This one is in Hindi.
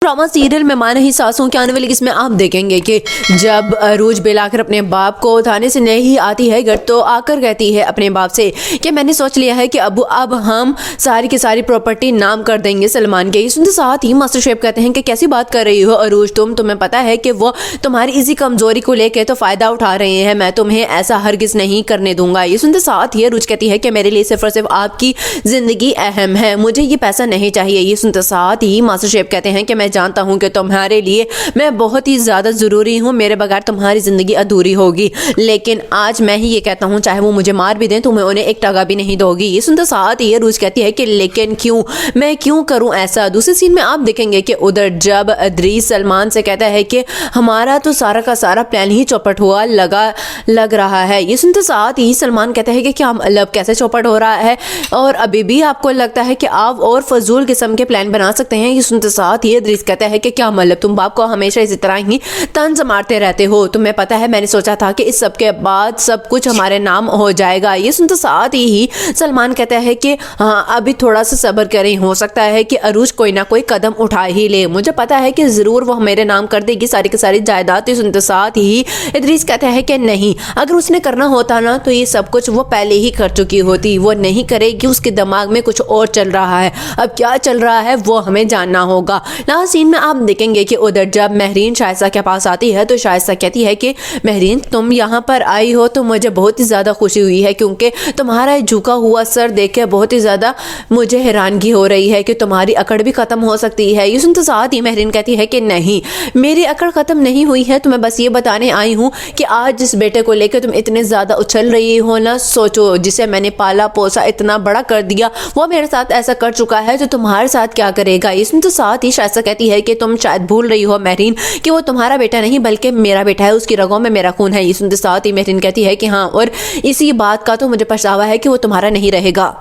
ड्रामा सीरियल में माँ नहीं सासों के आने वाली किस्में आप देखेंगे कि जब अरूज बेल आकर अपने बाप को थाने से नहीं आती है घर, तो आकर कहती है अपने बाप से कि मैंने सोच लिया है कि अब हम सारी की सारी प्रॉपर्टी नाम कर देंगे सलमान के। सुनते साथ ही मास्टर शेफ कहते हैं कि कैसी बात कर रही हो अरूज, तुम्हें पता है कि वो तुम्हारी इसी कमजोरी को लेकर तो फायदा उठा रहे हैं, मैं तुम्हें ऐसा हरगिज नहीं करने दूंगा। ये सुनते साथ ही अरूज कहती है कि मेरे लिए सिर्फ और सिर्फ आपकी जिंदगी अहम है, मुझे ये पैसा नहीं चाहिए। ये सुनते साथ ही मास्टर शेफ कहते हैं कि मैं जानता हूं कि तुम्हारे लिए मैं बहुत ही ज्यादा जरूरी हूं, मेरे बगैर तुम्हारी जिंदगी अधूरी होगी, लेकिन आज मैं ही ये कहता हूं चाहे वो मुझे मार भी दें तुम्हें उन्हें एक टका भी नहीं दोगी। ये सुनते साथ ही रूज कहती है कि लेकिन क्यों, मैं क्यों करूं ऐसा। दूसरे सीन में आप देखेंगे कि उधर जब अदरीस सलमान से कहता है कि हमारा तो सारा का सारा प्लान ही चौपट हुआ लग रहा है। ये सुनते साथ ही सलमान कहता है कि क्या मतलब कैसे चौपट हो रहा है और अभी भी आपको लगता है कि आप और फजूल किस्म के प्लान बना सकते हैं। ये सुनते साथ ही अदरीस कहता है कि क्या मतलब तुम बाप को हमेशा इसी तरह ही तंज मारते रहते हो, तुम्हें पता है मैंने सोचा था कि इस सब के बाद सब कुछ हमारे नाम हो जाएगा। ये सुनते साथ ही सलमान कहता है कि हाँ अभी थोड़ा सा सब्र करें, हो सकता है कि अरूज कोई ना कोई कदम उठा ही ले, मुझे पता है कि जरूर वो मेरे नाम कर देगी सारी की सारी जायदाद। ये सुनते साथ ही अदरीस कहता है कि नहीं, अगर उसने करना होता ना तो ये सब कुछ वो पहले ही कर चुकी होती, वो नहीं करेगी, उसके दिमाग में कुछ और चल रहा है, अब क्या चल रहा है वो हमें जानना होगा। लास्ट सीन में आप देखेंगे कि उधर जब महरीन शाइस्ता के पास आती है तो शाइस्ता कहती है कि महरीन तुम यहाँ पर आई हो तो मुझे बहुत ही ज़्यादा खुशी हुई है, क्योंकि तुम्हारा झुका हुआ सर देख के बहुत ही ज़्यादा मुझे हैरानगी हो रही है कि तुम्हारी अकड़ भी ख़त्म हो सकती है। ये सुनते साथ ही महरीन कहती है कि नहीं, मेरी अकड़ ख़त्म नहीं हुई है, तुम्हें बस ये बताने आई हूँ कि आज जिस बेटे को लेकर तुम इतने ज़्यादा उछल रही हो ना, सोचो जिसे मैंने पाला पोसा इतना बड़ा कर दिया वो मेरे साथ ऐसा कर चुका है तो तुम्हारे साथ क्या करेगा। इसमें तो साथ ही शाइस्ता कहती है कि तुम शायद भूल रही हो महरीन कि वो तुम्हारा बेटा नहीं बल्कि मेरा बेटा है, उसकी रगों में मेरा खून है। ये सुनते साथ ही महरीन कहती है कि हाँ, और इसी बात का तो मुझे पछतावा है कि वो तुम्हारा नहीं रहेगा।